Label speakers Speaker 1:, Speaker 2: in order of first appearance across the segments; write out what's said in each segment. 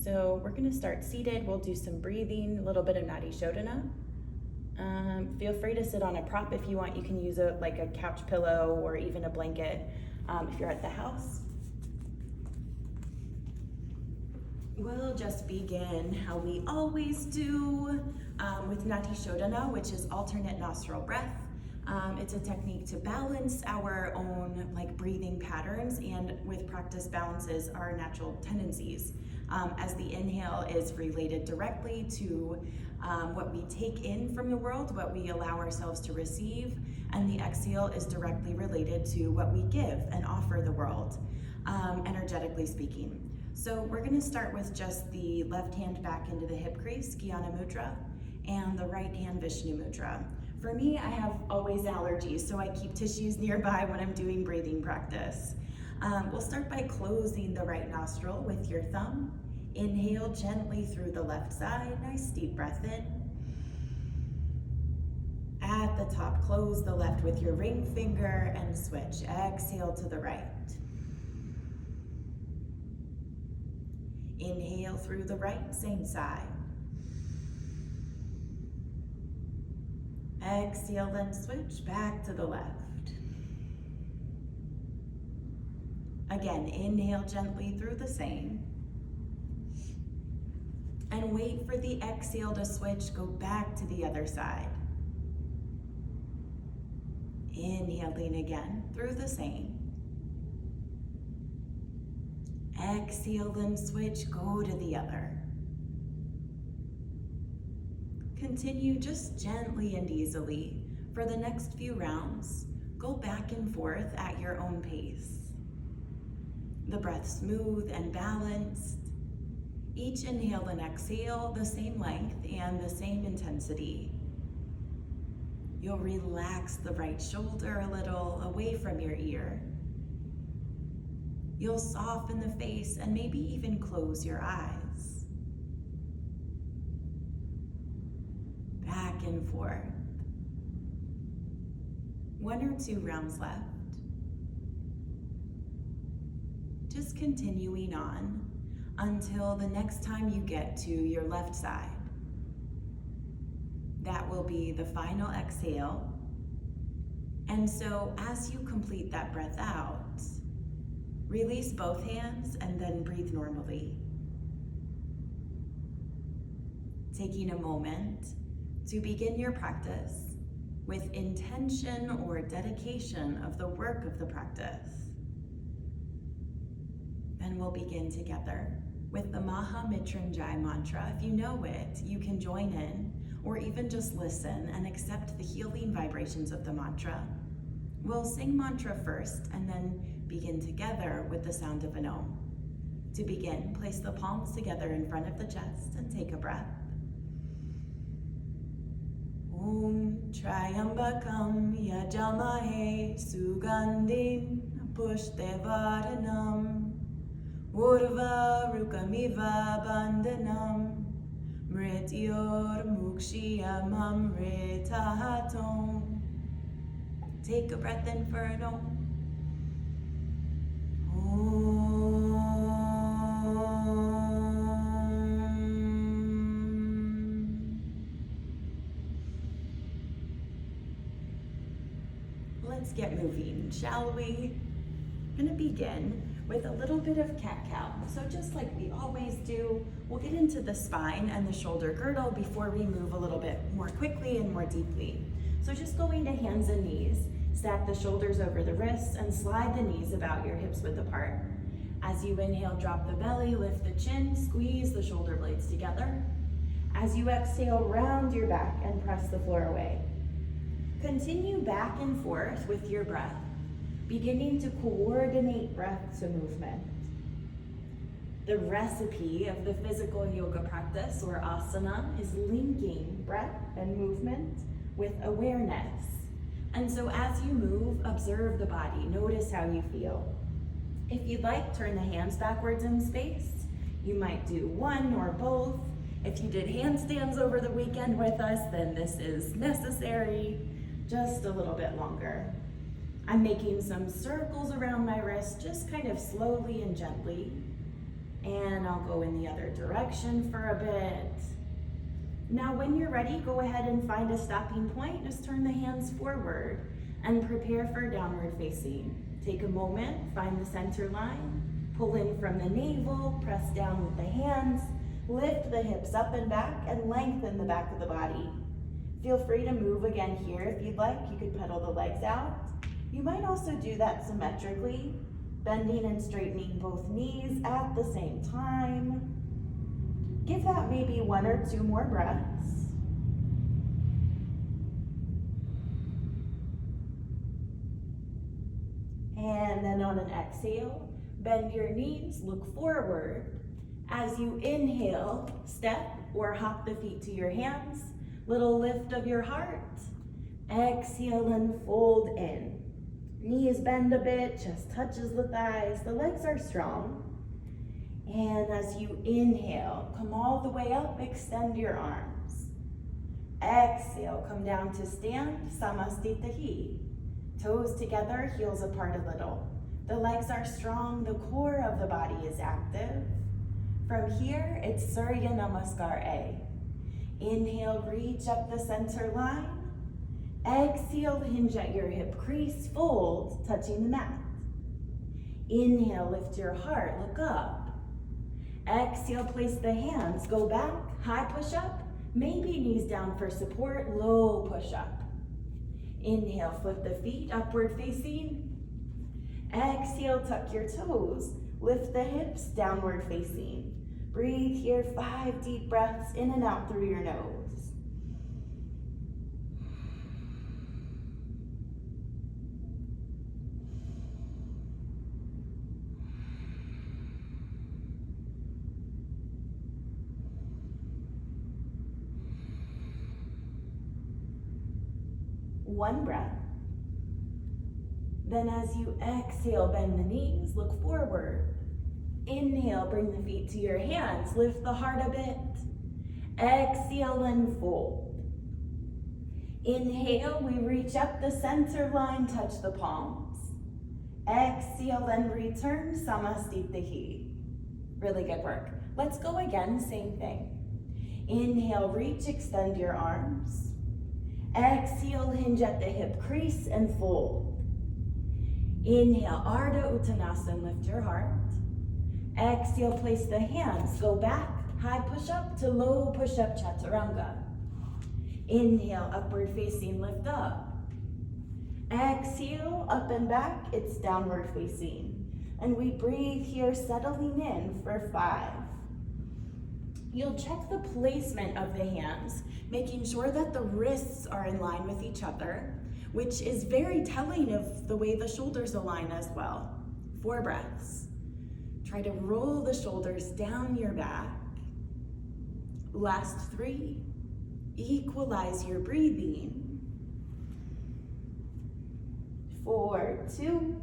Speaker 1: So we're gonna start seated. We'll do some breathing, a little bit of Nadi Shodhana. Feel free to sit on a prop if you want. You can use a couch pillow or even a blanket if you're at the house. We'll just begin how we always do with Nadi Shodhana, which is alternate nostril breath. It's a technique to balance our own breathing patterns, and with practice balances our natural tendencies, as the inhale is related directly to what we take in from the world, what we allow ourselves to receive, and the exhale is directly related to what we give and offer the world, energetically speaking. So we're going to start with just the left hand back into the hip crease, Gyana Mudra, and the right hand Vishnu Mudra. For me, I have always allergies, so I keep tissues nearby when I'm doing breathing practice. We'll start by closing the right nostril with your thumb. Inhale gently through the left side, nice deep breath in. At the top, close the left with your ring finger and switch. Exhale to the right. Inhale through the right, same side. Exhale, then switch back to the left. Again, inhale gently through the same. And wait for the exhale to switch, go back to the other side. Inhaling again through the same. Exhale, then switch, go to the other. Continue just gently and easily. For the next few rounds, go back and forth at your own pace. The breath smooth and balanced. Each inhale and exhale the same length and the same intensity. You'll relax the right shoulder a little away from your ear. You'll soften the face and maybe even close your eyes. Back and forth. 1 or 2 rounds left. Just continuing on until the next time you get to your left side. That will be the final exhale. And so as you complete that breath out, release both hands and then breathe normally. Taking a moment to begin your practice with intention or dedication of the work of the practice. Then we'll begin together with the Maha Mrityunjay mantra. If you know it, you can join in or even just listen and accept the healing vibrations of the mantra. We'll sing mantra first and then begin together with the sound of an Om. To begin, place the palms together in front of the chest and take a breath. Om Triambakam Yajamahe Sugandhin Pushtevardhanam Urva Rukamiva Bandhanam Mrityor Mukshiyamam Ritahatom. Take a breath in for an Om. Let's get moving, shall we? I'm gonna begin with a little bit of cat-cow. So just like we always do, we'll get into the spine and the shoulder girdle before we move a little bit more quickly and more deeply. So just going to hands and knees, stack the shoulders over the wrists and slide the knees about your hips width apart. As you inhale, drop the belly, lift the chin, squeeze the shoulder blades together. As you exhale, round your back and press the floor away. Continue back and forth with your breath, beginning to coordinate breath to movement. The recipe of the physical yoga practice, or asana, is linking breath and movement with awareness. And so as you move, observe the body, notice how you feel. If you'd like, turn the hands backwards in space. You might do one or both. If you did handstands over the weekend with us, then this is necessary, just a little bit longer. I'm making some circles around my wrist, just kind of slowly and gently. And I'll go in the other direction for a bit. Now when you're ready, go ahead and find a stopping point. Just turn the hands forward and prepare for downward facing. Take a moment, find the center line, pull in from the navel, press down with the hands, lift the hips up and back, and lengthen the back of the body. Feel free to move again here if you'd like. You could pedal the legs out. You might also do that symmetrically, bending and straightening both knees at the same time. Give that maybe 1 or 2 more breaths. And then on an exhale, bend your knees, look forward. As you inhale, step or hop the feet to your hands, little lift of your heart. Exhale and fold in. Knees bend a bit, chest touches the thighs, the legs are strong. And as you inhale, come all the way up, extend your arms. Exhale, come down to stand, Samastitahi. Toes together, heels apart a little. The legs are strong, the core of the body is active. From here, it's Surya Namaskar A. Inhale, reach up the center line. Exhale, hinge at your hip crease, fold, touching the mat. Inhale, lift your heart, look up. Exhale, place the hands, go back, high push up, maybe knees down for support, low push up. Inhale, flip the feet, upward facing. Exhale, tuck your toes, lift the hips, downward facing. Breathe here, 5 deep breaths in and out through your nose. One breath. Then as you exhale, bend the knees, look forward. Inhale, bring the feet to your hands, lift the heart a bit. Exhale and fold. Inhale, we reach up the center line, touch the palms. Exhale and return, Samastitahi. Really good work. Let's go again, same thing. Inhale, reach, extend your arms. Exhale, hinge at the hip crease and fold. Inhale, Ardha Uttanasana, lift your heart. Exhale, place the hands, go back, high push up to low push up Chaturanga. Inhale, upward facing, lift up. Exhale, up and back, it's downward facing. And we breathe here, settling in for 5. You'll check the placement of the hands, making sure that the wrists are in line with each other, which is very telling of the way the shoulders align as well. 4 breaths. Try to roll the shoulders down your back. Last 3. Equalize your breathing. 4, 2,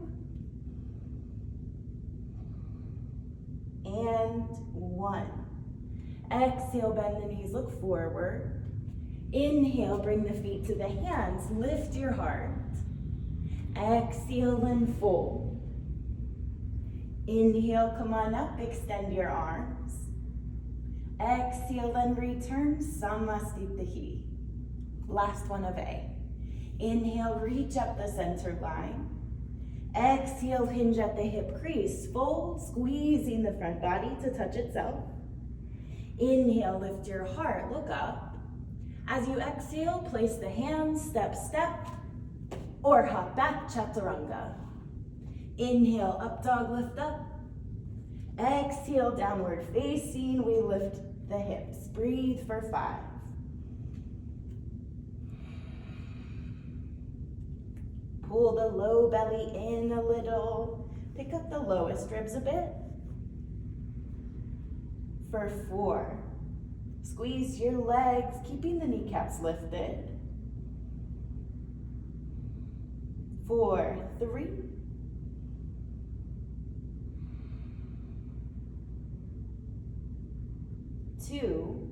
Speaker 1: and 1. Exhale, bend the knees, look forward. Inhale, bring the feet to the hands, lift your heart. Exhale and fold. Inhale, come on up, extend your arms. Exhale and return, Samastitahi. Last one of A. Inhale, reach up the center line. Exhale, hinge at the hip crease, fold, squeezing the front body to touch itself. Inhale, lift your heart, look up. As you exhale, place the hands, step, step, or hop back, Chaturanga. Inhale, up dog, lift up. Exhale, downward facing, we lift the hips. Breathe for 5. Pull the low belly in a little. Pick up the lowest ribs a bit. For 4, squeeze your legs, keeping the kneecaps lifted. 4, 3, 2,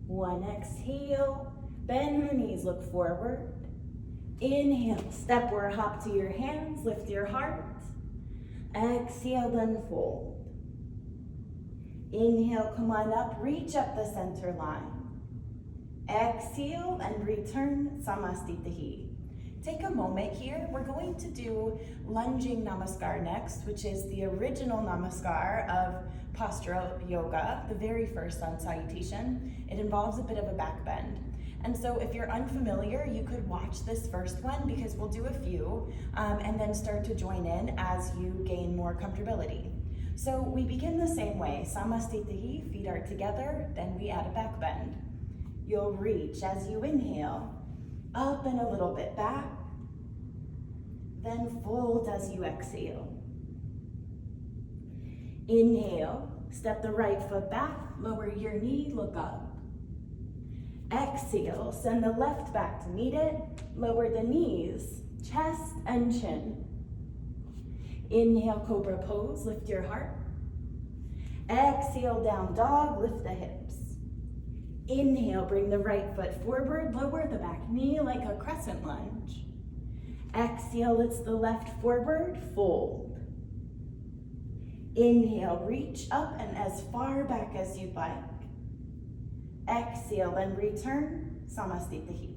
Speaker 1: 1. Exhale, bend the knees, look forward. Inhale, step or hop to your hands, lift your heart. Exhale, then fold. Inhale, come on up, reach up the center line. Exhale and return Samastitihi. Take a moment here. We're going to do lunging namaskar next, which is the original namaskar of postural yoga, the very first sun salutation. It involves a bit of a back bend. And so if you're unfamiliar, you could watch this first one because we'll do a few and then start to join in as you gain more comfortability. So we begin the same way, Samastitihi, feet are together, then we add a back bend. You'll reach as you inhale, up and a little bit back, then fold as you exhale. Inhale, step the right foot back, lower your knee, look up. Exhale, send the left back to meet it, lower the knees, chest and chin. Inhale, cobra pose, lift your heart. Exhale, down dog, lift the hips. Inhale, bring the right foot forward, lower the back knee like a crescent lunge. Exhale, it's the left forward, fold. Inhale, reach up and as far back as you'd like. Exhale, then return, Samastitihi.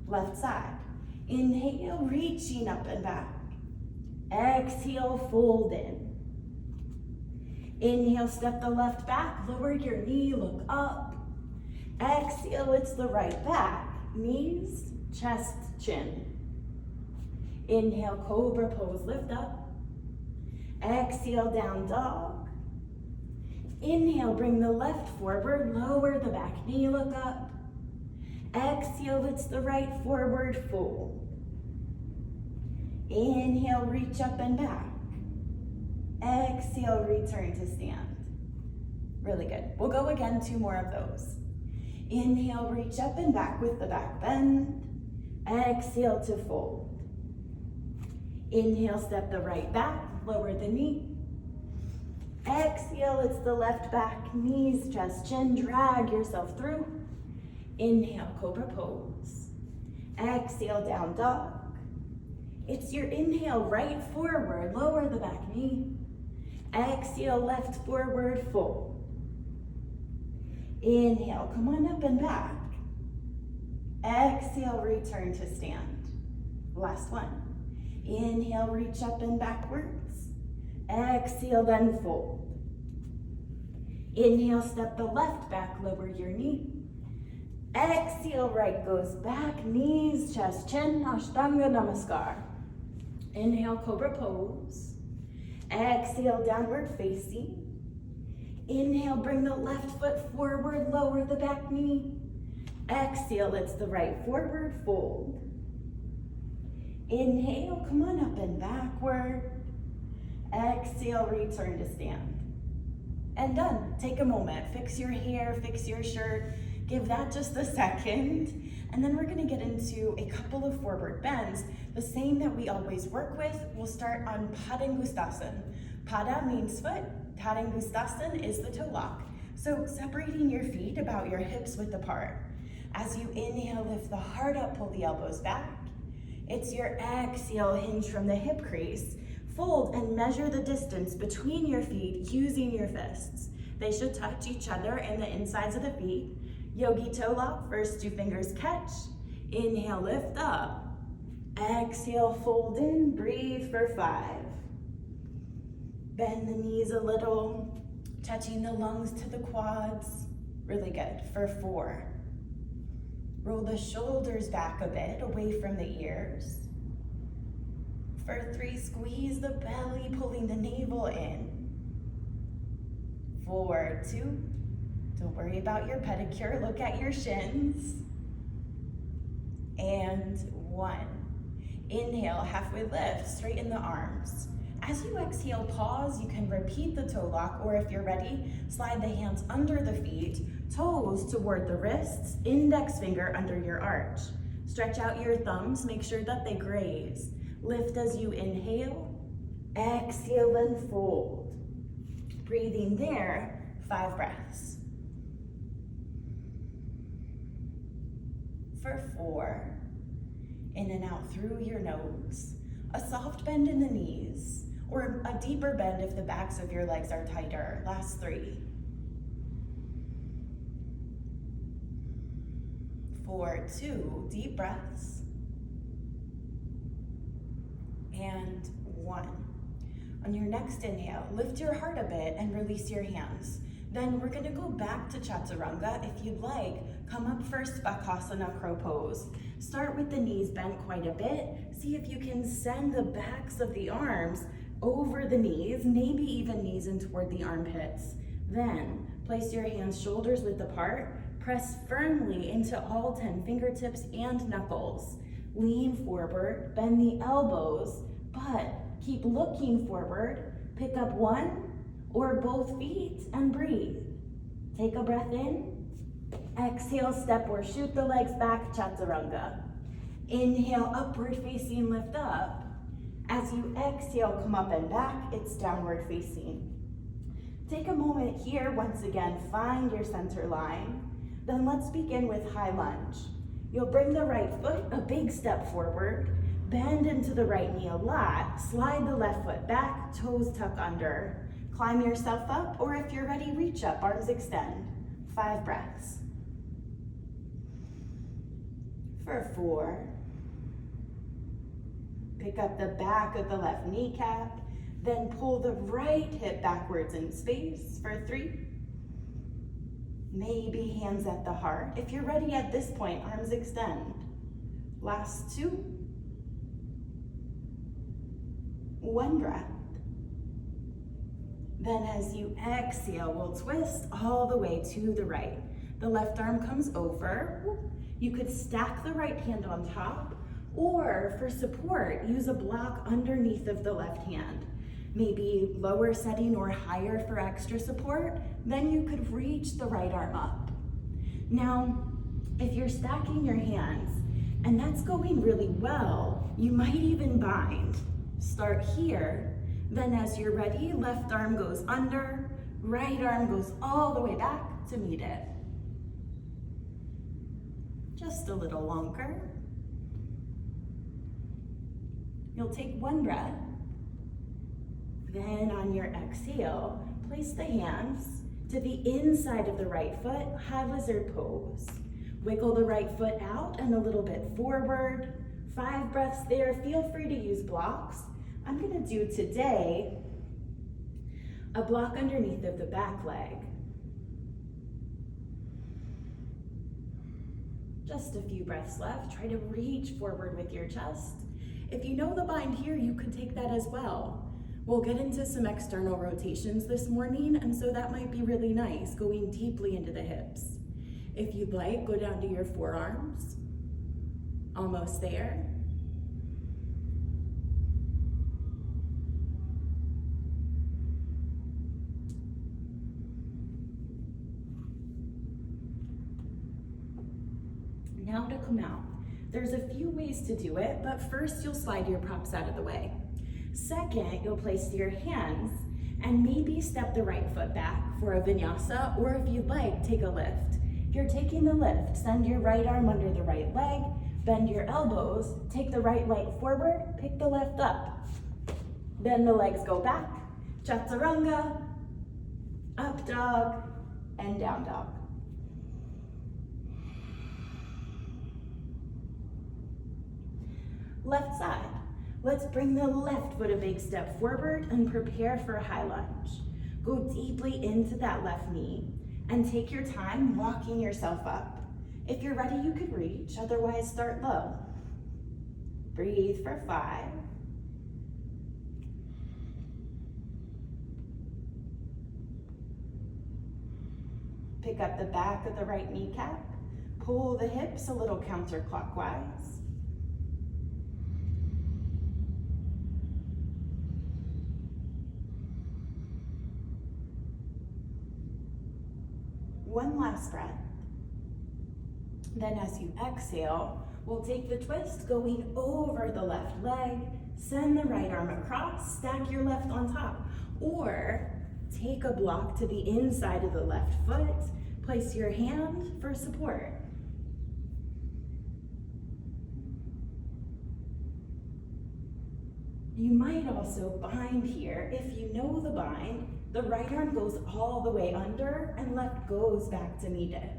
Speaker 1: Left side. Inhale, reaching up and back. Exhale, fold in. Inhale, step the left back, lower your knee, look up. Exhale, it's the right back, knees, chest, chin. Inhale, cobra pose, lift up. Exhale, down dog. Inhale, bring the left forward, lower the back knee, look up. Exhale, it's the right forward, fold. Inhale, reach up and back. Exhale, return to stand. Really good. We'll go again, 2 more of those. Inhale, reach up and back with the back bend. Exhale to fold. Inhale, step the right back, lower the knee. Exhale, it's the left back, knees, chest, chin, drag yourself through. Inhale, cobra pose. Exhale, down dog. It's your inhale, right forward, lower the back knee. Exhale, left forward, fold. Inhale, come on up and back. Exhale, return to stand. Last one. Inhale, reach up and backwards. Exhale, then fold. Inhale, step the left back, lower your knee. Exhale, right goes back, knees, chest, chin, Ashtanga Namaskar. Inhale, cobra pose. Exhale, downward facing. Inhale, bring the left foot forward, lower the back knee. Exhale, it's the right forward, fold. Inhale, come on up and backward. Exhale, return to stand. And done. Take a moment, fix your hair, fix your shirt, give that just a second. And then we're gonna get into a couple of forward bends, the same that we always work with. We'll start on Padangustasana. Pada means foot, Padangustasana is the toe lock. So separating your feet about your hips width apart. As you inhale, lift the heart up, pull the elbows back. It's your exhale, hinge from the hip crease. Fold and measure the distance between your feet using your fists. They should touch each other in the insides of the feet. Yogi toe lock, first 2 fingers catch. Inhale, lift up. Exhale, fold in, breathe for 5. Bend the knees a little, touching the lungs to the quads. Really good, for 4. Roll the shoulders back a bit, away from the ears. For 3, squeeze the belly, pulling the navel in. 4, 2, don't worry about your pedicure, look at your shins. And 1. Inhale, halfway lift, straighten the arms. As you exhale, pause, you can repeat the toe lock, or if you're ready, slide the hands under the feet, toes toward the wrists, index finger under your arch. Stretch out your thumbs, make sure that they graze. Lift as you inhale, exhale and fold. Breathing there, 5 breaths. For 4, in and out through your nose. A soft bend in the knees. or a deeper bend if the backs of your legs are tighter. Last 3. 4, 2, deep breaths. And 1. On your next inhale, lift your heart a bit and release your hands. Then we're gonna go back to chaturanga. If you'd like, come up first, bakasana, crow pose. Start with the knees bent quite a bit. See if you can send the backs of the arms over the knees, maybe even knees in toward the armpits. Then place your hands shoulders width apart. Press firmly into all 10 fingertips and knuckles. Lean forward, bend the elbows, but keep looking forward. Pick up one or both feet and breathe. Take a breath in. Exhale, step or shoot the legs back, chaturanga. Inhale, upward facing, lift up. As you exhale, come up and back, it's downward facing. Take a moment here, once again, find your center line. Then let's begin with high lunge. You'll bring the right foot a big step forward, bend into the right knee a lot, slide the left foot back, toes tuck under. Climb yourself up, or if you're ready, reach up, arms extend. 5 breaths. For 4. Pick up the back of the left kneecap, then pull the right hip backwards in space for 3. Maybe hands at the heart. If you're ready at this point, arms extend. Last 2. 1 breath. Then as you exhale, we'll twist all the way to the right. The left arm comes over. You could stack the right hand on top, or for support, use a block underneath of the left hand. Maybe lower setting or higher for extra support, then you could reach the right arm up. Now, if you're stacking your hands, and that's going really well, you might even bind. Start here, then as you're ready, left arm goes under, right arm goes all the way back to meet it. Just a little longer. You'll take 1 breath. Then on your exhale, place the hands to the inside of the right foot, high lizard pose. Wiggle the right foot out and a little bit forward. 5 breaths there. Feel free to use blocks. I'm gonna do today a block underneath of the back leg. Just a few breaths left. Try to reach forward with your chest. If you know the bind here, you could take that as well. We'll get into some external rotations this morning, and so that might be really nice, going deeply into the hips. If you'd like, go down to your forearms. Almost there. Now to come out. There's a few ways to do it, but first you'll slide your props out of the way. Second, you'll place your hands and maybe step the right foot back for a vinyasa, or if you'd like, take a lift. If you're taking the lift, send your right arm under the right leg, bend your elbows, take the right leg forward, pick the left up. Then the legs go back, chaturanga, up dog, and down dog. Left side. Let's bring the left foot a big step forward and prepare for a high lunge. Go deeply into that left knee and take your time walking yourself up. If you're ready, you could reach, otherwise start low. Breathe for 5. Pick up the back of the right kneecap, pull the hips a little counterclockwise. One last breath. Then as you exhale, we'll take the twist going over the left leg, send the right arm across, stack your left on top, or take a block to the inside of the left foot, place your hand for support. You might also bind here. If you know the bind, the right arm goes all the way under and left goes back to meet it.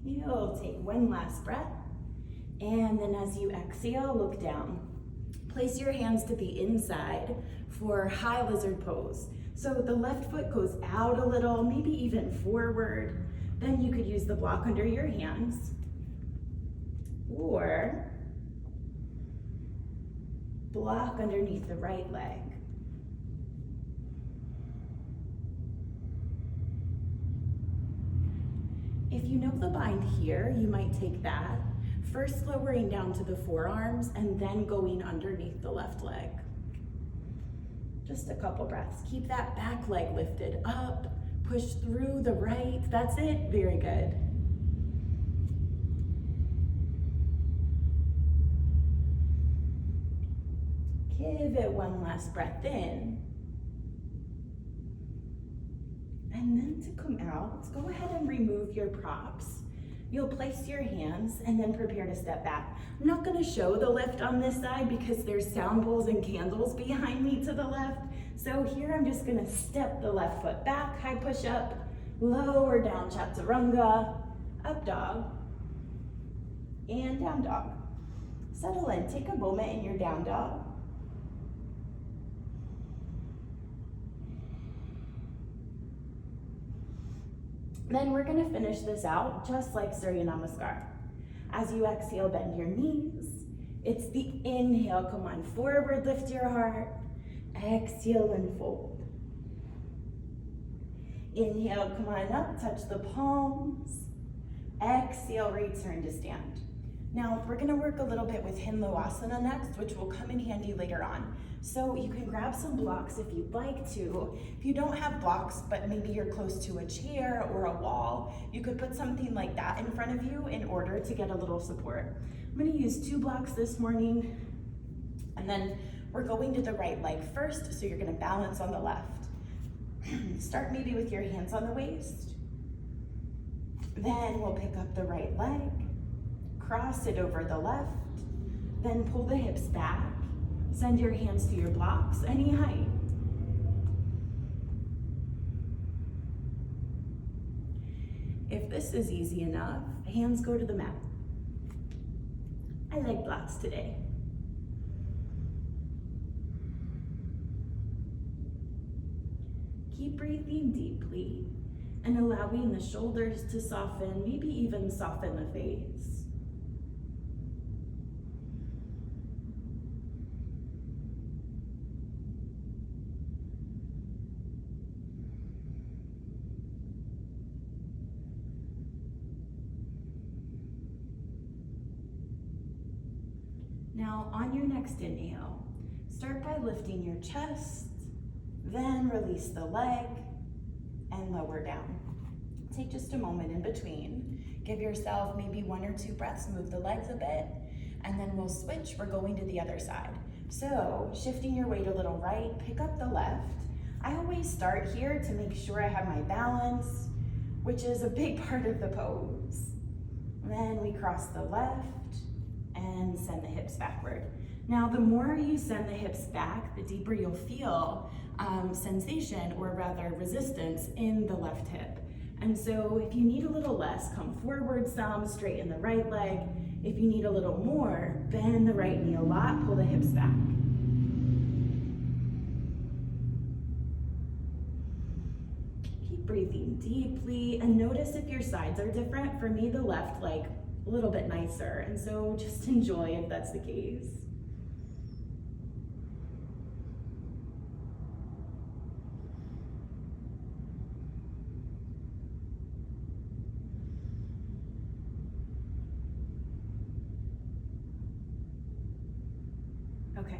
Speaker 1: You'll take one last breath, and then as you exhale, look down. Place your hands to the inside for high lizard pose. So the left foot goes out a little, maybe even forward. Then you could use the block under your hands, or block underneath the right leg. If you know the bind here, you might take that, first lowering down to the forearms and then going underneath the left leg. Just a couple breaths. Keep that back leg lifted up, push through the right. That's it, very good. Give it one last breath in. And then to come out, go ahead and remove your props. You'll place your hands and then prepare to step back. I'm not gonna show the lift on this side because there's sound bowls and candles behind me to the left. So here I'm just gonna step the left foot back, high push up, lower down chaturanga, up dog, and down dog. Settle in, take a moment in your down dog. Then we're gonna finish this out just like Surya Namaskar. As you exhale, bend your knees. It's the inhale, come on forward, lift your heart. Exhale and fold. Inhale, come on up, touch the palms. Exhale, return to stand. Now we're gonna work a little bit with Hinloasana next, which will come in handy later on. So you can grab some blocks if you'd like to. If you don't have blocks, but maybe you're close to a chair or a wall, you could put something like that in front of you in order to get a little support. I'm gonna use 2 blocks this morning, and then we're going to the right leg first, so you're gonna balance on the left. Start maybe with your hands on the waist. Then we'll pick up the right leg, cross it over the left, then pull the hips back. Send your hands to your blocks, any height. If this is easy enough, hands go to the mat. I like blocks today. Keep breathing deeply and allowing the shoulders to soften, maybe even soften the face. Now, on your next inhale, start by lifting your chest, then release the leg and lower down. Take just a moment in between. Give yourself maybe 1 or 2 breaths, move the legs a bit, and then we'll switch. We're going to the other side. So, shifting your weight a little right, pick up the left. I always start here to make sure I have my balance, which is a big part of the pose. Then we cross the left, and send the hips backward. Now, the more you send the hips back, the deeper you'll feel sensation, or rather resistance, in the left hip. And so if you need a little less, come forward some, straighten the right leg. If you need a little more, bend the right knee a lot, pull the hips back. Keep breathing deeply, and notice if your sides are different. For me, the left leg a little bit nicer, and so just enjoy if that's the case. Okay,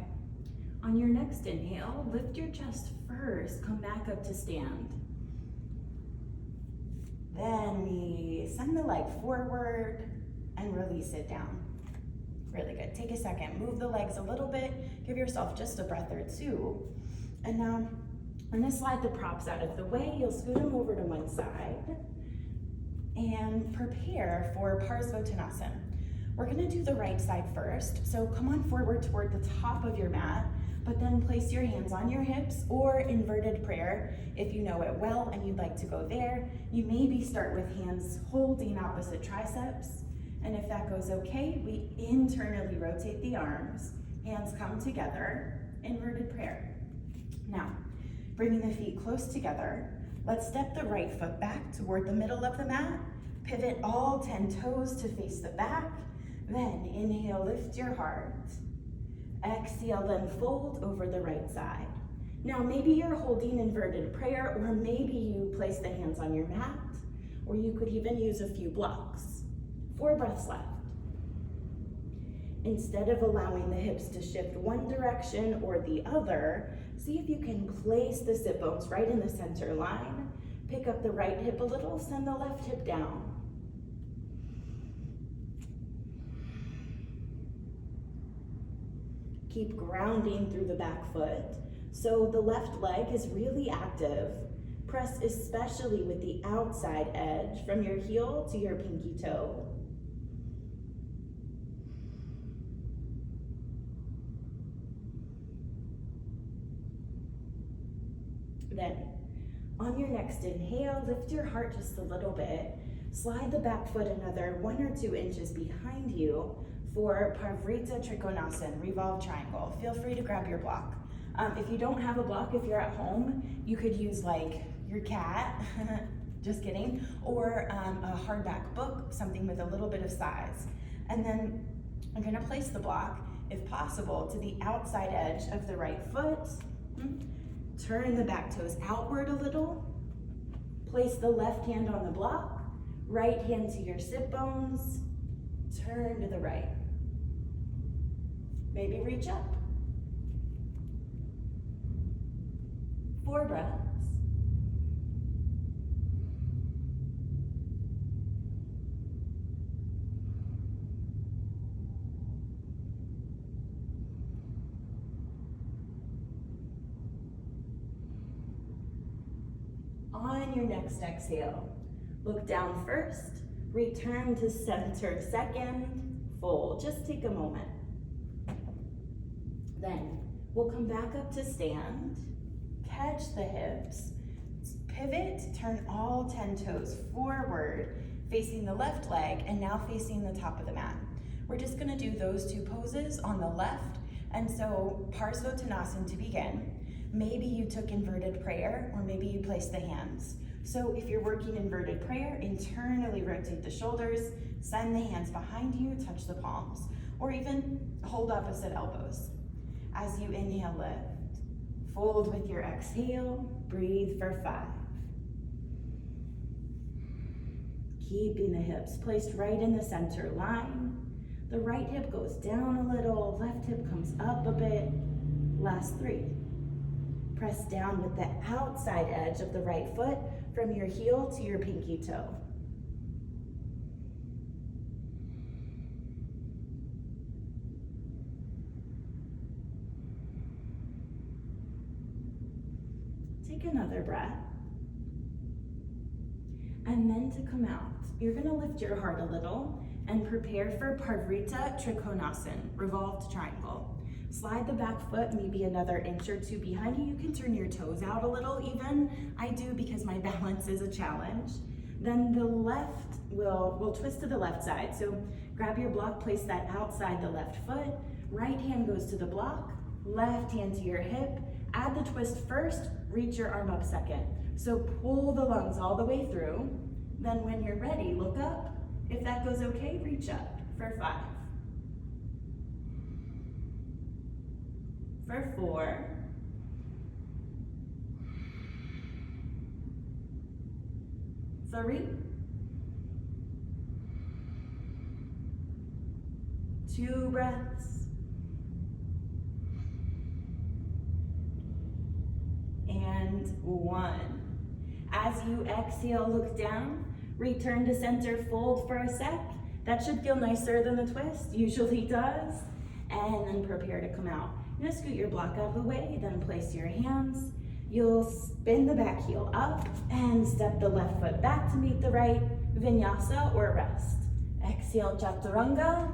Speaker 1: on your next inhale, lift your chest first, come back up to stand. Then we send the leg forward and release it down. Really good. Take a second, move the legs a little bit, give yourself just a breath or 2. And now I'm gonna slide the props out of the way. You'll scoot them over to one side and prepare for Parsvottanasana. We're gonna do the right side first. So come on forward toward the top of your mat, but then place your hands on your hips or inverted prayer. If you know it well and you'd like to go there, you maybe start with hands holding opposite triceps. And if that goes okay, we internally rotate the arms. Hands come together, inverted prayer. Now, bringing the feet close together, let's step the right foot back toward the middle of the mat. Pivot all 10 toes to face the back. Then inhale, lift your heart. Exhale, then fold over the right side. Now maybe you're holding inverted prayer, or maybe you place the hands on your mat, or you could even use a few blocks. 4 breaths left. Instead of allowing the hips to shift one direction or the other, see if you can place the sit bones right in the center line. Pick up the right hip a little, send the left hip down. Keep grounding through the back foot. So the left leg is really active. Press especially with the outside edge from your heel to your pinky toe. Then, on your next inhale, lift your heart just a little bit. Slide the back foot another 1 or 2 inches behind you for Parivrtta Trikonasana, revolve triangle. Feel free to grab your block. If you don't have a block, if you're at home, you could use like your cat, just kidding, or a hardback book, something with a little bit of size. And then I'm gonna place the block, if possible, to the outside edge of the right foot. Turn the back toes outward a little. Place the left hand on the block, right hand to your sit bones. Turn to the right. Maybe reach up. 4 breaths. On your next exhale, look down first, return to center second, fold. Just take a moment. Then we'll come back up to stand, catch the hips, pivot, turn all 10 toes forward, facing the left leg, and now facing the top of the mat. We're just gonna do those 2 poses on the left, and so Parsvottanasana to begin. Maybe you took inverted prayer, or maybe you placed the hands. So if you're working inverted prayer, internally rotate the shoulders, send the hands behind you, touch the palms, or even hold opposite elbows. As you inhale, lift. Fold with your exhale, breathe for 5. Keeping the hips placed right in the center line. The right hip goes down a little, left hip comes up a bit. Last 3. Press down with the outside edge of the right foot from your heel to your pinky toe. Take another breath. And then to come out, you're gonna lift your heart a little and prepare for Parivrtta Trikonasana, revolved triangle. Slide the back foot maybe another inch or 2 behind you. You can turn your toes out a little even. I do because my balance is a challenge. Then the left will twist to the left side. So grab your block, place that outside the left foot. Right hand goes to the block, left hand to your hip. Add the twist first, reach your arm up second. So pull the lungs all the way through. Then when you're ready, look up. If that goes okay, reach up for 5. For 4. Three. 2 breaths. And 1. As you exhale, look down. Return to center, fold for a sec. That should feel nicer than the twist, usually does. And then prepare to come out. You're gonna scoot your block out of the way, then place your hands. You'll spin the back heel up and step the left foot back to meet the right, vinyasa or rest. Exhale, chaturanga.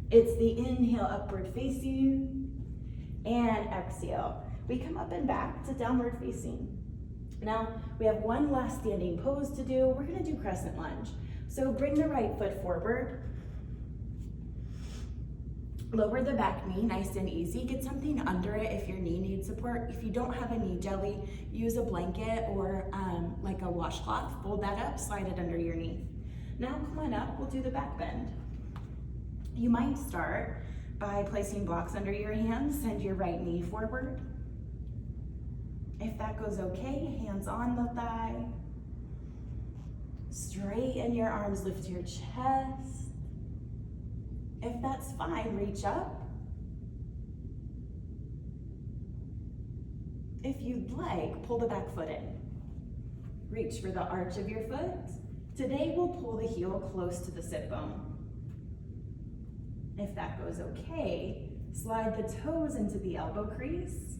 Speaker 1: It's the inhale, upward facing, and exhale. We come up and back to downward facing. Now, we have one last standing pose to do. We're gonna do crescent lunge. So bring the right foot forward. Lower the back knee, nice and easy. Get something under it if your knee needs support. If you don't have a knee jelly, use a blanket or like a washcloth. Fold that up, slide it under your knee. Now come on up, we'll do the back bend. You might start by placing blocks under your hands, send your right knee forward. If that goes okay, hands on the thigh. Straighten your arms, lift your chest. If that's fine, reach up. If you'd like, pull the back foot in. Reach for the arch of your foot. Today we'll pull the heel close to the sit bone. If that goes okay, slide the toes into the elbow crease.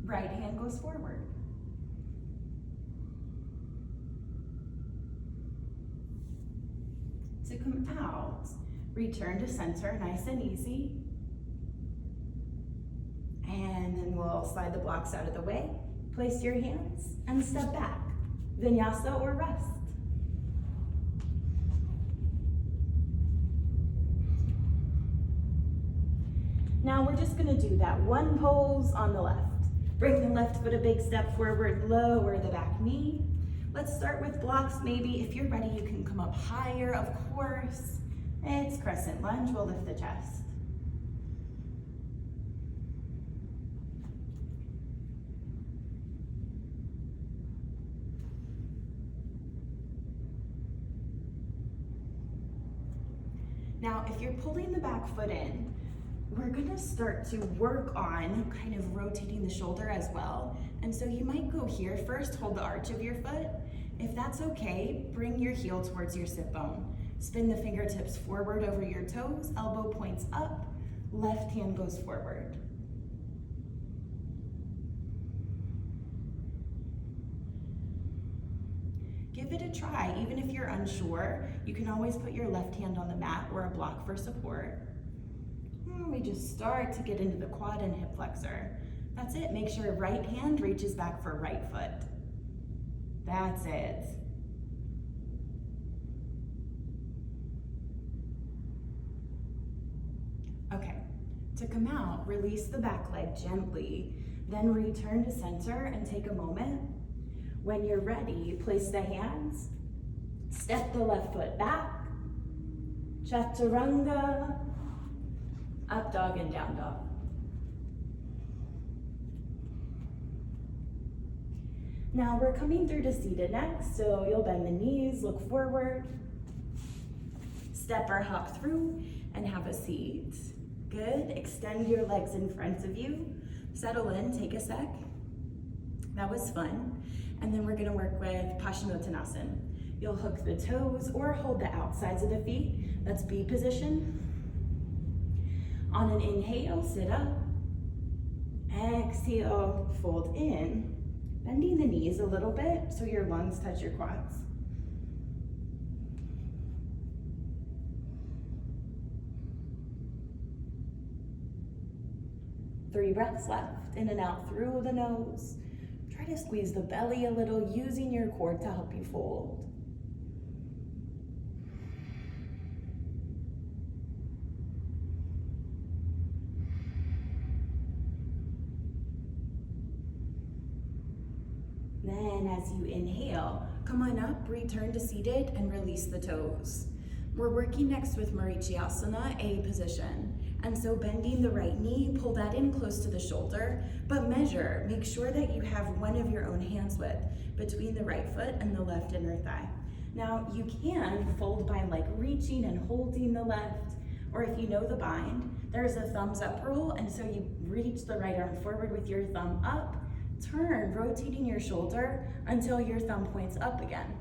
Speaker 1: Right hand goes forward. To come out, return to center, nice and easy. And then we'll slide the blocks out of the way, place your hands, and step back. Vinyasa or rest. Now we're just gonna do that one pose on the left. Bring the left foot a big step forward, lower the back knee. Let's start with blocks. Maybe if you're ready, you can come up higher, of course. It's crescent lunge, we'll lift the chest. Now, if you're pulling the back foot in, we're gonna start to work on kind of rotating the shoulder as well. And so you might go here first, hold the arch of your foot. If that's okay, bring your heel towards your sit bone. Spin the fingertips forward over your toes, elbow points up, left hand goes forward. Give it a try. Even if you're unsure, you can always put your left hand on the mat or a block for support. We just start to get into the quad and hip flexor. That's it. Make sure right hand reaches back for right foot. That's it. Okay, to come out, release the back leg gently, then return to center and take a moment. When you're ready, place the hands, step the left foot back, chaturanga, up dog and down dog. Now we're coming through to seated next, so you'll bend the knees, look forward, step or hop through, and have a seat. Good, extend your legs in front of you, settle in, take a sec. That was fun. And then we're gonna work with Paschimottanasana. You'll hook the toes or hold the outsides of the feet. That's B position. On an inhale, sit up. Exhale, fold in. Bending the knees a little bit so your lungs touch your quads. Three breaths left, in and out through the nose. Try to squeeze the belly a little, using your core to help you fold. Then as you inhale, come on up, return to seated, and release the toes. We're working next with anjenyasana, A position. And so bending the right knee, pull that in close to the shoulder, but measure. Make sure that you have one of your own hands width between the right foot and the left inner thigh. Now you can fold by like reaching and holding the left, or if you know the bind, there's a thumbs up rule, and so you reach the right arm forward with your thumb up, turn, rotating your shoulder until your thumb points up again.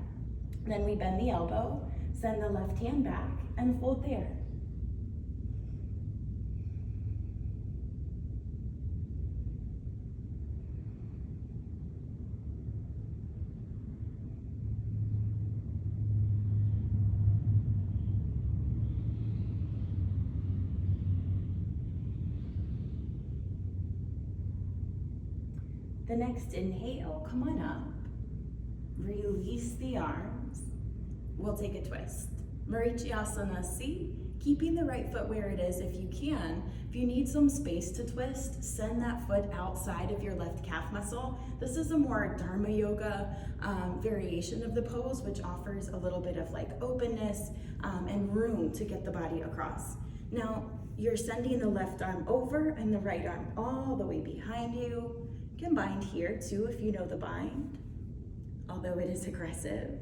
Speaker 1: Then we bend the elbow, send the left hand back, and fold there. The next inhale, come on up. Release the arms. We'll take a twist. Anjenyasana C, keeping the right foot where it is if you can. If you need some space to twist, send that foot outside of your left calf muscle. This is a more Dharma yoga variation of the pose, which offers a little bit of like openness and room to get the body across. Now, you're sending the left arm over and the right arm all the way behind you. You can bind here too if you know the bind, although it is aggressive.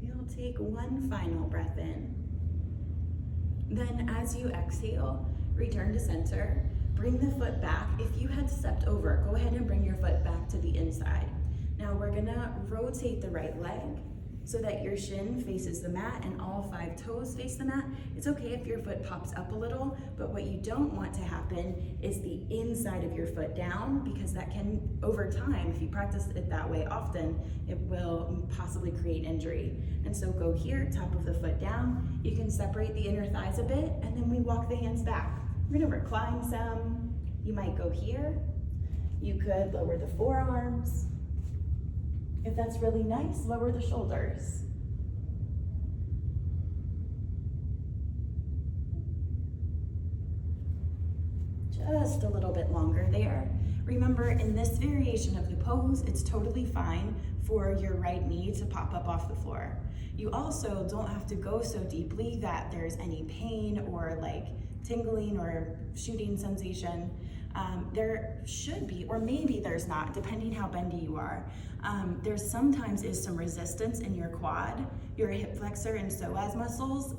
Speaker 1: You'll take one final breath in. Then as you exhale, return to center. Bring the foot back. If you had stepped over, go ahead and bring your foot back to the inside. Now we're gonna rotate the right leg so that your shin faces the mat and all 5 toes face the mat. It's okay if your foot pops up a little, but what you don't want to happen is the inside of your foot down, because that can, over time, if you practice it that way often, it will possibly create injury. And so go here, top of the foot down. You can separate the inner thighs a bit, and then we walk the hands back. We're gonna recline some. You might go here. You could lower the forearms. If that's really nice, lower the shoulders. Just a little bit longer there. Remember, in this variation of the pose, it's totally fine for your right knee to pop up off the floor. You also don't have to go so deeply that there's any pain or like tingling or shooting sensation. There should be, or maybe there's not, depending how bendy you are. There sometimes is some resistance in your quad, your hip flexor and psoas muscles,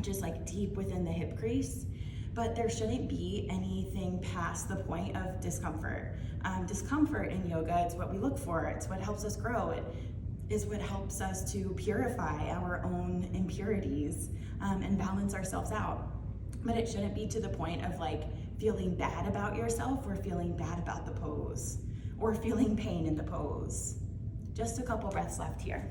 Speaker 1: just like deep within the hip crease. But there shouldn't be anything past the point of discomfort. Discomfort in yoga, it's what we look for. It's what helps us grow. It is what helps us to purify our own impurities and balance ourselves out. But it shouldn't be to the point of like feeling bad about yourself or feeling bad about the pose or feeling pain in the pose. Just a couple breaths left here.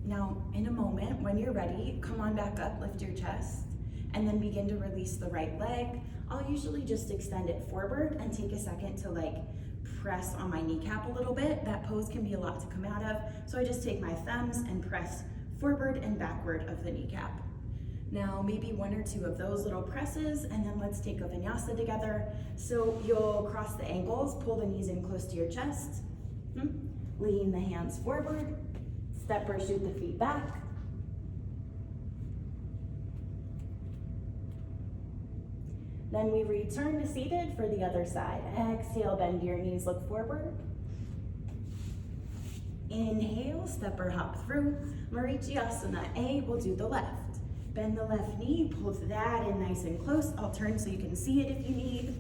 Speaker 1: Now, in a moment, when you're ready, come on back up, lift your chest, and then begin to release the right leg. I'll usually just extend it forward and take a second to like press on my kneecap a little bit. That pose can be a lot to come out of, so I just take my thumbs and press forward and backward of the kneecap. Now, maybe 1 or 2 of those little presses, and then let's take a vinyasa together. So you'll cross the ankles, pull the knees in close to your chest, lean the hands forward, step or shoot the feet back. Then we return to seated for the other side. Exhale, bend your knees, look forward. Inhale, step or hop through. Anjenyasana A, we'll do the left. Bend the left knee, pull that in nice and close. I'll turn so you can see it if you need.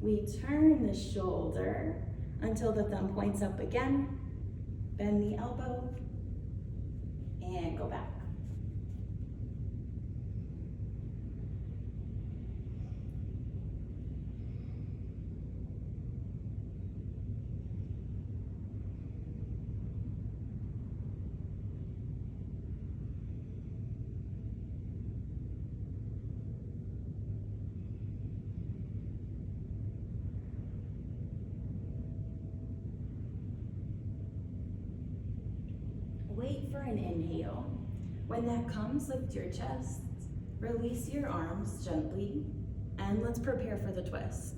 Speaker 1: We turn the shoulder until the thumb points up again. Bend the elbow and go back. Wait for an inhale. When that comes, lift your chest, release your arms gently, and let's prepare for the twist.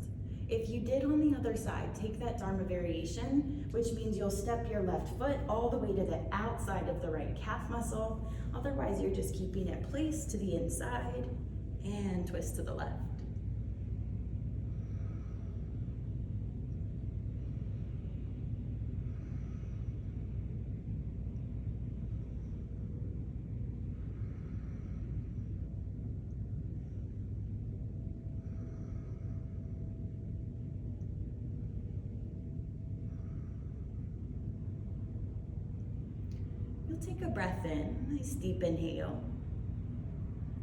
Speaker 1: If you did on the other side, take that Dharma variation, which means you'll step your left foot all the way to the outside of the right calf muscle. Otherwise, you're just keeping it placed to the inside and twist to the left. take a breath in, nice deep inhale.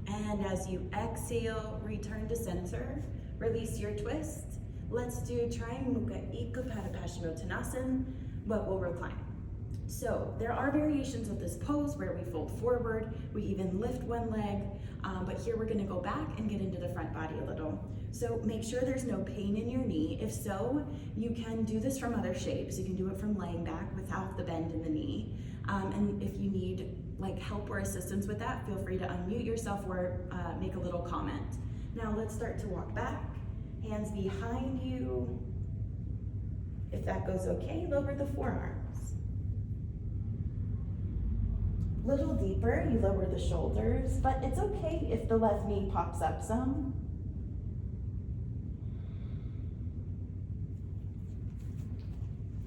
Speaker 1: And as you exhale, return to center, release your twist. Let's do Triangle Mukha Ekapada Paschimottanasana, but we'll recline. So there are variations of this pose where we fold forward, we even lift one leg, but here we're gonna go back and get into the front body a little. So make sure there's no pain in your knee. If so, you can do this from other shapes. You can do it from laying back without the bend in the knee. And if you need like help or assistance with that, feel free to unmute yourself or make a little comment. Now let's start to walk back, hands behind you. If that goes okay, lower the forearms. Little deeper, you lower the shoulders, but it's okay if the left knee pops up some.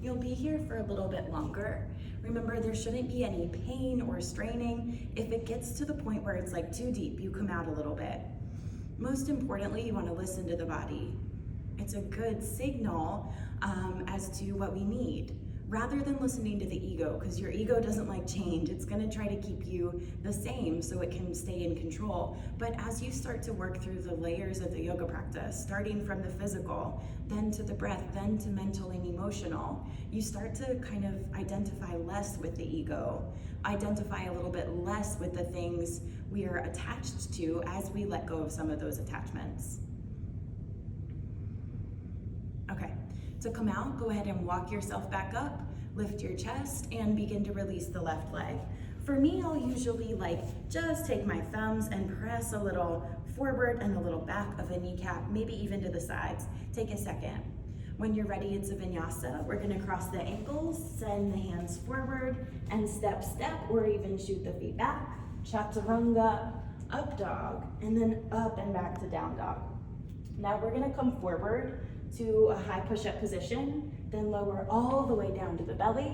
Speaker 1: You'll be here for a little bit longer. Remember, there shouldn't be any pain or straining. If it gets to the point where it's like too deep, you come out a little bit. Most importantly, you want to listen to the body. It's a good signal as to what we need, rather than listening to the ego, because your ego doesn't like change. It's going to try to keep you the same so it can stay in control. But as you start to work through the layers of the yoga practice, starting from the physical, then to the breath, then to mental and emotional, you start to kind of identify less with the ego, identify a little bit less with the things we are attached to as we let go of some of those attachments. Okay. So come out, go ahead and walk yourself back up, lift your chest, and begin to release the left leg. For me, I'll usually just take my thumbs and press a little forward and a little back of the kneecap, maybe even to the sides. Take a second. When you're ready, it's a vinyasa. We're gonna cross the ankles, send the hands forward, and step, or even shoot the feet back. Chaturanga, up dog, and then up and back to down dog. Now we're gonna come forward to a high push-up position, then lower all the way down to the belly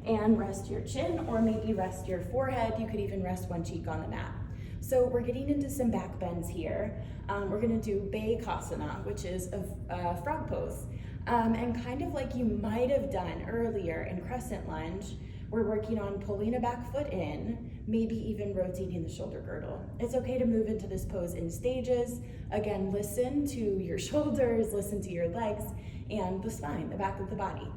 Speaker 1: and rest your chin, or maybe rest your forehead. You could even rest one cheek on the mat. So we're getting into some back bends here. We're gonna do backbend, which is a frog pose. And kind of like you might have done earlier in crescent lunge, we're working on pulling a back foot in, maybe even rotating the shoulder girdle. It's okay to move into this pose in stages. Again, listen to your shoulders, listen to your legs, and the spine, the back of the body.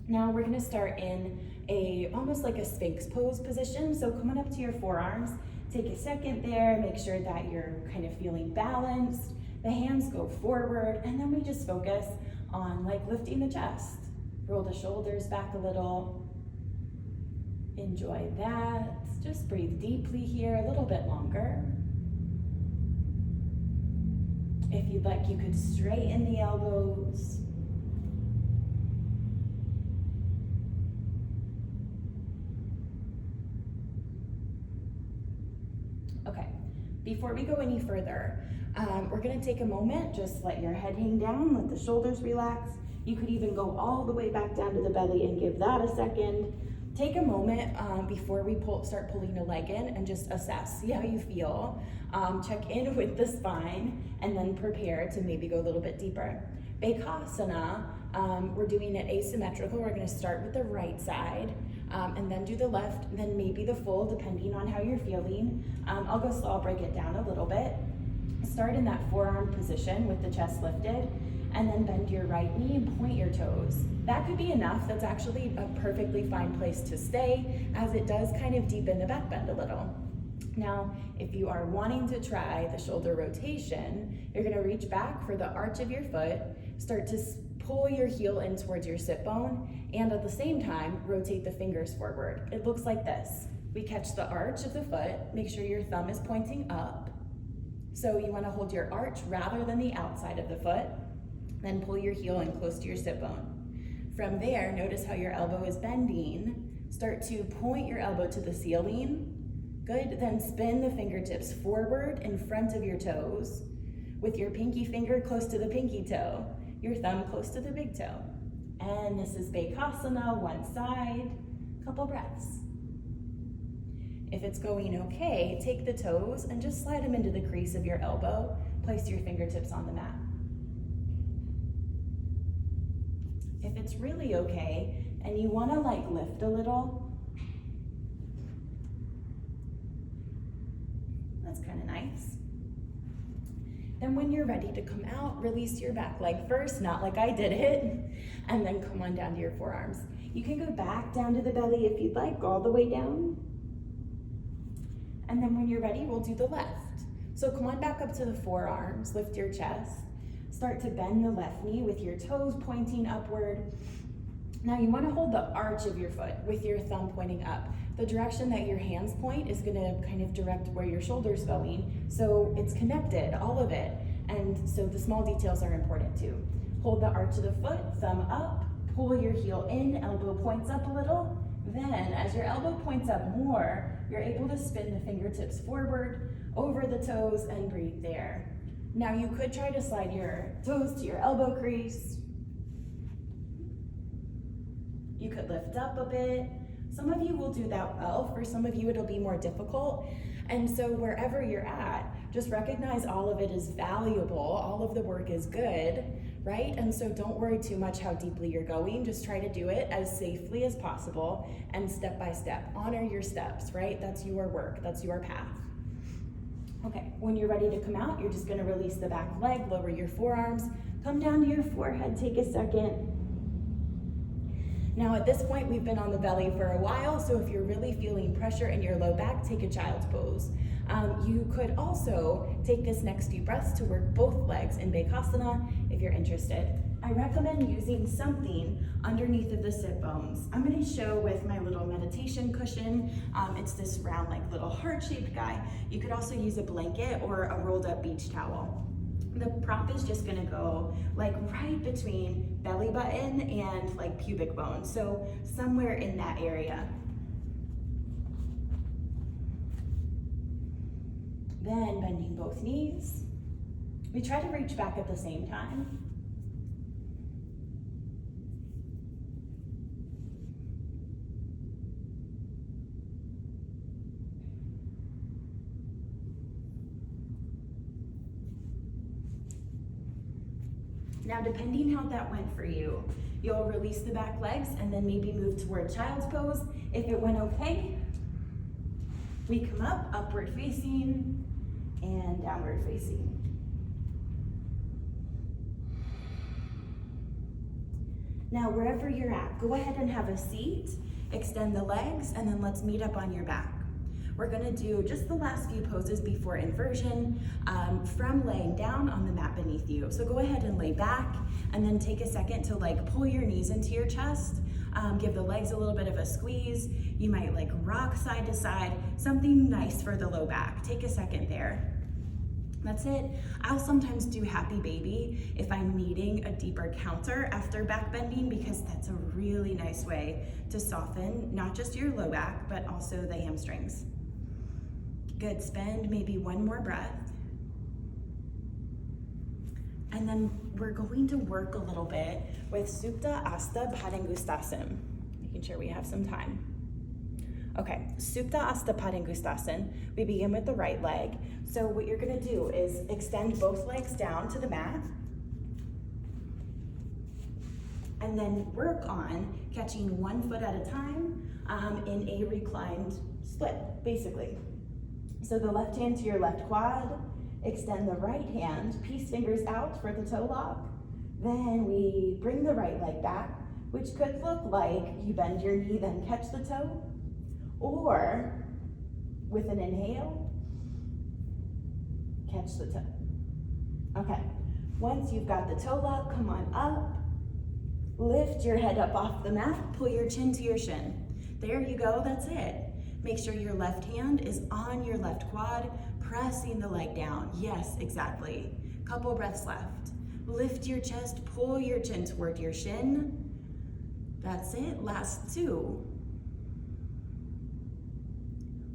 Speaker 1: Now we're gonna start in almost like a Sphinx pose position. So coming up to your forearms, take a second there, make sure that you're kind of feeling balanced. The hands go forward, and then we just focus on lifting the chest. Roll the shoulders back a little. Enjoy that. Just breathe deeply here, a little bit longer. If you'd like, you could straighten the elbows. Okay, before we go any further, we're gonna take a moment, just let your head hang down, let the shoulders relax. You could even go all the way back down to the belly and give that a second. Take a moment before we start pulling a leg in and just assess, see how you feel. Check in with the spine and then prepare to maybe go a little bit deeper. Backbend, we're doing it asymmetrical. We're gonna start with the right side and then do the left, then maybe the full, depending on how you're feeling. I'll go slow, I'll break it down a little bit. Start in that forearm position with the chest lifted, and then bend your right knee and point your toes. That could be enough. That's actually a perfectly fine place to stay, as it does kind of deepen the back bend a little. Now, if you are wanting to try the shoulder rotation, you're gonna reach back for the arch of your foot, start to pull your heel in towards your sit bone, and at the same time, rotate the fingers forward. It looks like this. We catch the arch of the foot, make sure your thumb is pointing up. So you wanna hold your arch rather than the outside of the foot, then pull your heel in close to your sit bone. From there, notice how your elbow is bending. Start to point your elbow to the ceiling. Good, then spin the fingertips forward in front of your toes with your pinky finger close to the pinky toe, your thumb close to the big toe. And this is Backbend, one side, couple breaths. If it's going okay, take the toes and just slide them into the crease of your elbow. Place your fingertips on the mat. If it's really okay and you want to lift a little, That's kind of nice. Then when you're ready to come out, release your back leg first, not like I did it, and then come on down to your forearms. You can go back down to the belly if you'd like, all the way down. And then when you're ready, we'll do the left. So come on back up to the forearms, lift your chest. Start to bend the left knee with your toes pointing upward. Now you want to hold the arch of your foot with your thumb pointing up. The direction that your hands point is going to kind of direct where your shoulder's going. So it's connected, all of it. And so the small details are important too. Hold the arch of the foot, thumb up, pull your heel in, elbow points up a little. Then as your elbow points up more, you're able to spin the fingertips forward, over the toes, and breathe there. Now you could try to slide your toes to your elbow crease. You could lift up a bit. Some of you will do that well. For some of you, it'll be more difficult. And so wherever you're at, just recognize all of it is valuable. All of the work is good, right? And so don't worry too much how deeply you're going. Just try to do it as safely as possible and step by step. Honor your steps, right? That's your work, that's your path. Okay, when you're ready to come out, you're just gonna release the back leg, lower your forearms, come down to your forehead, take a second. Now at this point, we've been on the belly for a while, so if you're really feeling pressure in your low back, take a child's pose. You could also take this next few breaths to work both legs in Bakasana if you're interested. I recommend using something underneath of the sit bones. I'm gonna show with my little meditation cushion. It's this round, like little heart-shaped guy. You could also use a blanket or a rolled up beach towel. The prop is just gonna go like right between belly button and like pubic bone. So somewhere in that area. Then bending both knees. We try to reach back at the same time. Now, depending how that went for you, you'll release the back legs and then maybe move toward child's pose. If it went okay, we come up, upward facing and downward facing. Now, wherever you're at, go ahead and have a seat, extend the legs, and then let's meet up on your back. We're gonna do just the last few poses before inversion from laying down on the mat beneath you. So go ahead and lay back and then take a second to like pull your knees into your chest, give the legs a little bit of a squeeze. You might like rock side to side, something nice for the low back. Take a second there. That's it. I'll sometimes do happy baby if I'm needing a deeper counter after back bending, because that's a really nice way to soften not just your low back, but also the hamstrings. Good, spend maybe one more breath. And then we're going to work a little bit with Supta Asta Padangustasana, making sure we have some time. Okay, Supta Asta Padangustasana, we begin with the right leg. So what you're gonna do is extend both legs down to the mat, and then work on catching one foot at a time in a reclined split, basically. So the left hand to your left quad, extend the right hand, peace fingers out for the toe lock. Then we bring the right leg back, which could look like you bend your knee, then catch the toe, or with an inhale, catch the toe. Okay, once you've got the toe lock, come on up, lift your head up off the mat, pull your chin to your shin. There you go, that's it. Make sure your left hand is on your left quad, pressing the leg down. Yes, exactly. Couple breaths left. Lift your chest, pull your chin toward your shin. That's it, last two.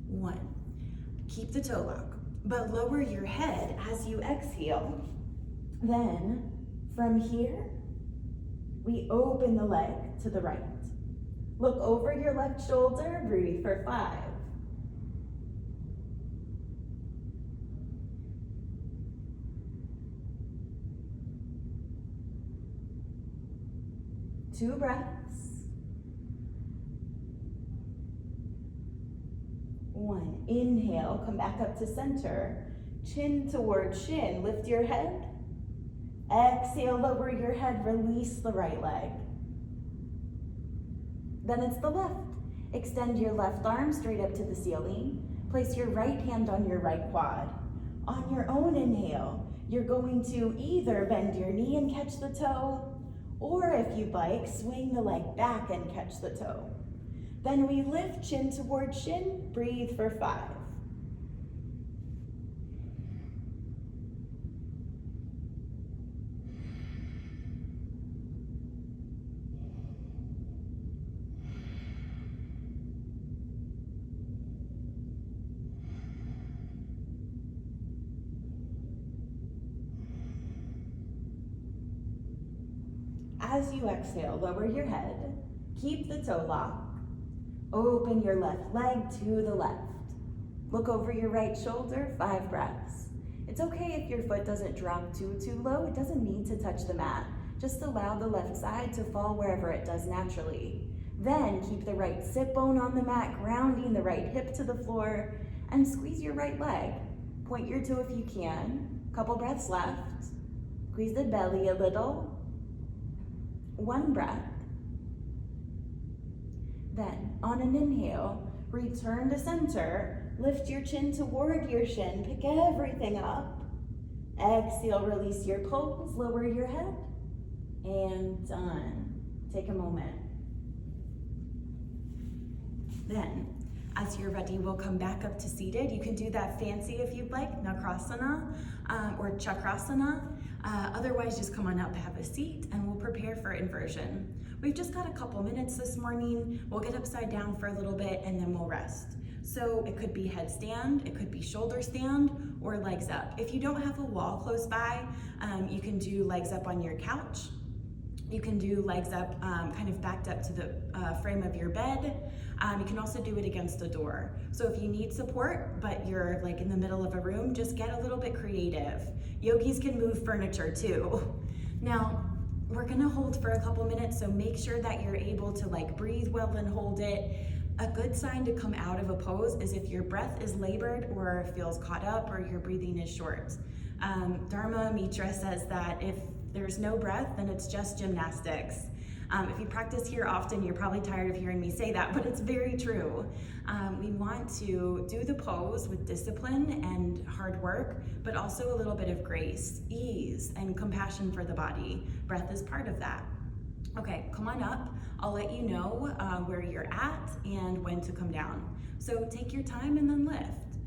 Speaker 1: One. Keep the toe lock, but lower your head as you exhale. Then, from here, we open the leg to the right. Look over your left shoulder, breathe for 5. 2 breaths. 1. inhale, come back up to center. Chin towards shin, lift your head. Exhale, lower your head, release the right leg. Then it's the left. Extend your left arm straight up to the ceiling. Place your right hand on your right quad. On your own inhale, you're going to either bend your knee and catch the toe, or if you'd like, swing the leg back and catch the toe. Then we lift chin towards shin, breathe for 5. As you exhale, lower your head, keep the toe lock, open your left leg to the left. Look over your right shoulder, 5 breaths. It's okay if your foot doesn't drop too low. It doesn't need to touch the mat. Just allow the left side to fall wherever it does naturally. Then keep the right sit bone on the mat, grounding the right hip to the floor, and squeeze your right leg. Point your toe if you can. Couple breaths left. Squeeze the belly a little. 1 breath. Then, on an inhale, return to center. Lift your chin toward your shin. Pick everything up. Exhale, release your pose. Lower your head. And done. Take a moment. Then, as you're ready, we'll come back up to seated. You can do that fancy if you'd like, Nakrasana or Chakrasana. Otherwise, just come on up, have a seat, and we'll prepare for inversion. We've just got a couple minutes this morning. We'll get upside down for a little bit, and then we'll rest. So it could be headstand, it could be shoulder stand, or legs up. If you don't have a wall close by, you can do legs up on your couch. You can do legs up kind of backed up to the frame of your bed. You can also do it against a door. So if you need support, but you're like in the middle of a room, just get a little bit creative. Yogis can move furniture too. Now, we're gonna hold for a couple minutes, so make sure that you're able to like breathe well and hold it. A good sign to come out of a pose is if your breath is labored or feels caught up or your breathing is short. Dharma Mitra says that if there's no breath, then it's just gymnastics. If you practice here often, you're probably tired of hearing me say that, but it's very true. We want to do the pose with discipline and hard work, but also a little bit of grace, ease, and compassion for the body. Breath is part of that. Okay, come on up. I'll let you know where you're at and when to come down. So take your time and then lift.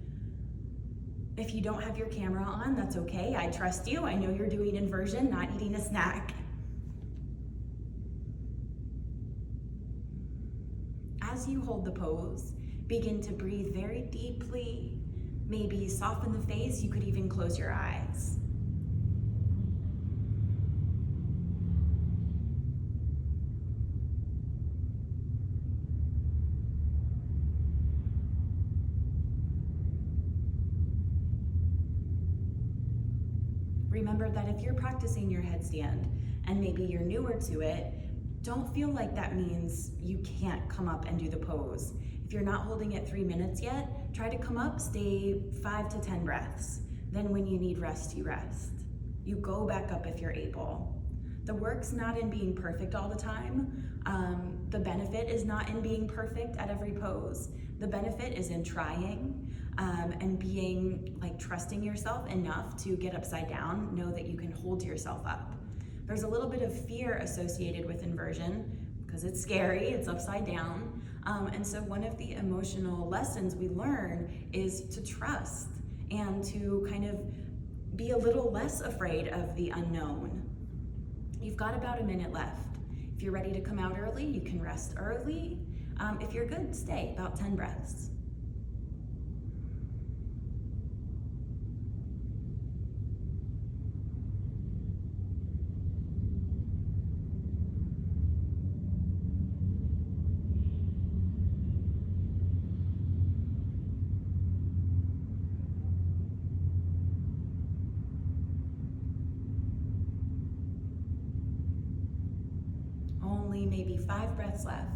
Speaker 1: If you don't have your camera on, that's okay. I trust you. I know you're doing inversion, not eating a snack. As you hold the pose, begin to breathe very deeply. Maybe soften the face. You could even close your eyes. Remember that if you're practicing your headstand and maybe you're newer to it, don't feel like that means you can't come up and do the pose. If you're not holding it 3 minutes yet, try to come up, stay 5 to 10 breaths. Then when you need rest, you rest. You go back up if you're able. The work's not in being perfect all the time. The benefit is not in being perfect at every pose. The benefit is in trying and being like trusting yourself enough to get upside down, know that you can hold yourself up. There's a little bit of fear associated with inversion because it's scary, it's upside down. And so one of the emotional lessons we learn is to trust and to kind of be a little less afraid of the unknown. You've got about a minute left. If you're ready to come out early, you can rest early. If you're good, stay about 10 breaths. Only maybe 5 breaths left.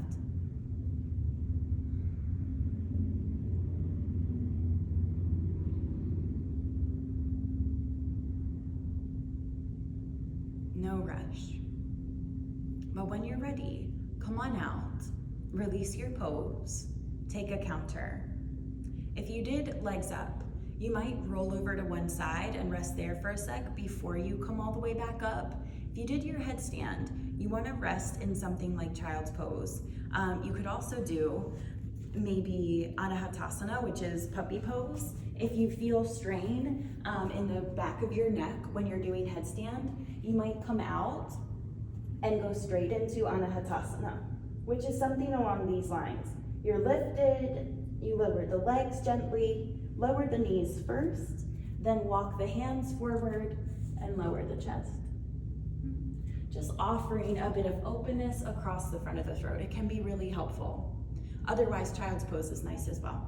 Speaker 1: no rush. But when you're ready, come on out, release your pose, take a counter. If you did legs up, you might roll over to one side and rest there for a sec before you come all the way back up. If you did your headstand, you want to rest in something like child's pose. You could also do maybe anjenyasana, which is puppy pose. If you feel strain in the back of your neck when you're doing headstand, you might come out and go straight into anjenyasana, which is something along these lines. You're lifted, you lower the legs gently, lower the knees first, then walk the hands forward and lower the chest. Just offering a bit of openness across the front of the throat. It can be really helpful. Otherwise, child's pose is nice as well.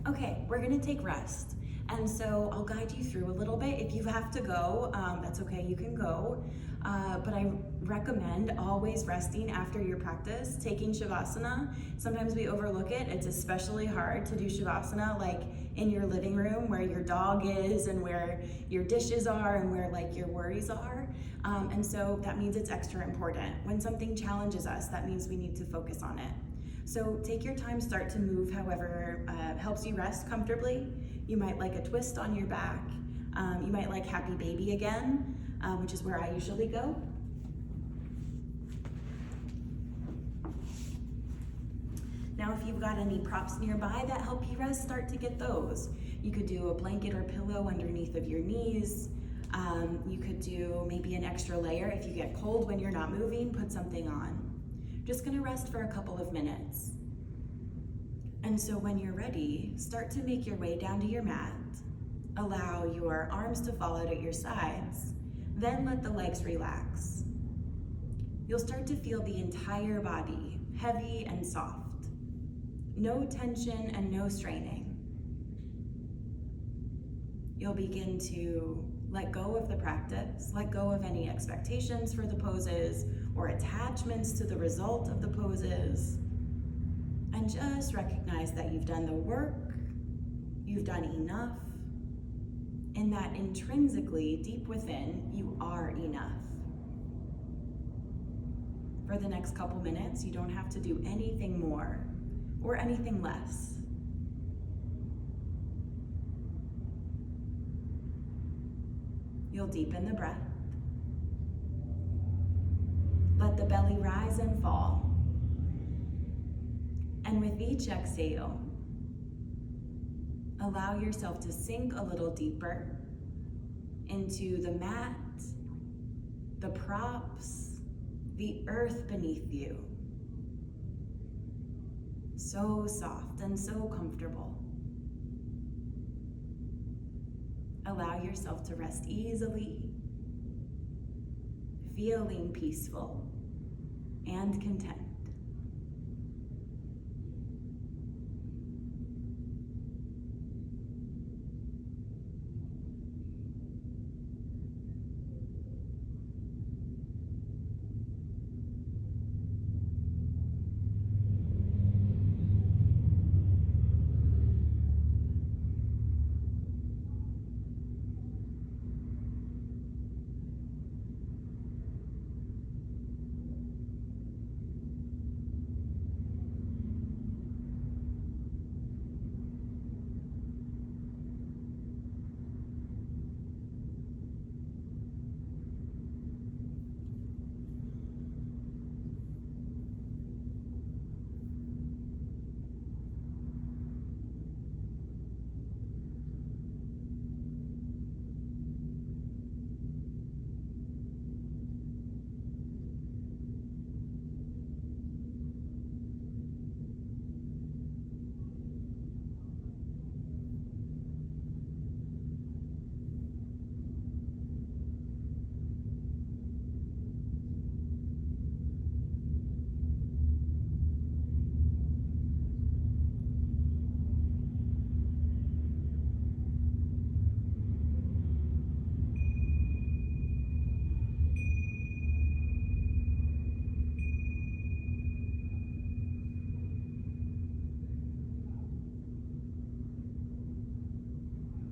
Speaker 1: Okay, we're gonna take rest. And so I'll guide you through a little bit. If you have to go, that's okay, you can go. But I recommend always resting after your practice, taking Shavasana. Sometimes we overlook it. It's especially hard to do Shavasana like in your living room where your dog is and where your dishes are and where like your worries are. And so that means it's extra important. When something challenges us, that means we need to focus on it. So take your time, start to move however helps you rest comfortably. You might like a twist on your back. You might like happy baby again, which is where I usually go. Now, if you've got any props nearby that help you rest, start to get those. You could do a blanket or pillow underneath of your knees. You could do maybe an extra layer. If you get cold when you're not moving, put something on. Just gonna rest for a couple of minutes. And so when you're ready, start to make your way down to your mat. Allow your arms to fall out at your sides. Then let the legs relax. You'll start to feel the entire body heavy and soft. No tension and no straining. You'll begin to let go of the practice, let go of any expectations for the poses or attachments to the result of the poses, and just recognize that you've done the work, you've done enough, and that intrinsically, deep within, you are enough. For the next couple minutes, you don't have to do anything more or anything less. You'll deepen the breath. Let the belly rise and fall. And with each exhale, allow yourself to sink a little deeper into the mat, the props, the earth beneath you. So soft and so comfortable. Allow yourself to rest easily, feeling peaceful and content.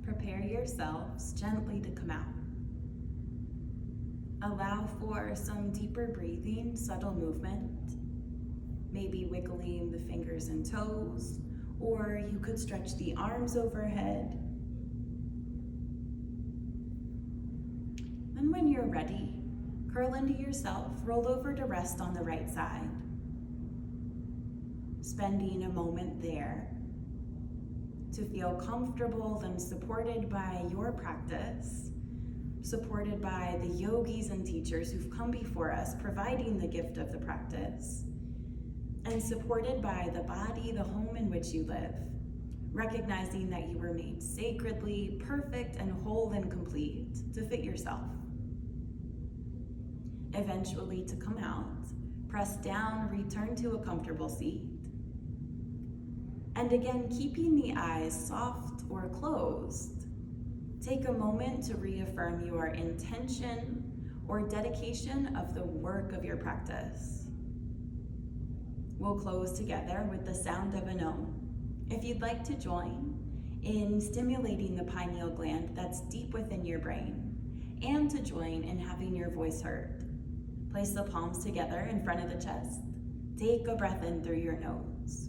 Speaker 1: Prepare yourselves gently to come out. Allow for some deeper breathing, subtle movement, maybe wiggling the fingers and toes, or you could stretch the arms overhead. And when you're ready, curl into yourself, roll over to rest on the right side. Spending a moment there to feel comfortable and supported by your practice, supported by the yogis and teachers who've come before us, providing the gift of the practice, and supported by the body, the home in which you live, recognizing that you were made sacredly, perfect, and whole and complete to fit yourself. Eventually to come out, press down, return to a comfortable seat. And again, keeping the eyes soft or closed, take a moment to reaffirm your intention or dedication of the work of your practice. We'll close together with the sound of an Om. If you'd like to join in stimulating the pineal gland that's deep within your brain, and to join in having your voice heard, place the palms together in front of the chest. Take a breath in through your nose.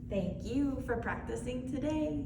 Speaker 1: Thank you for practicing today.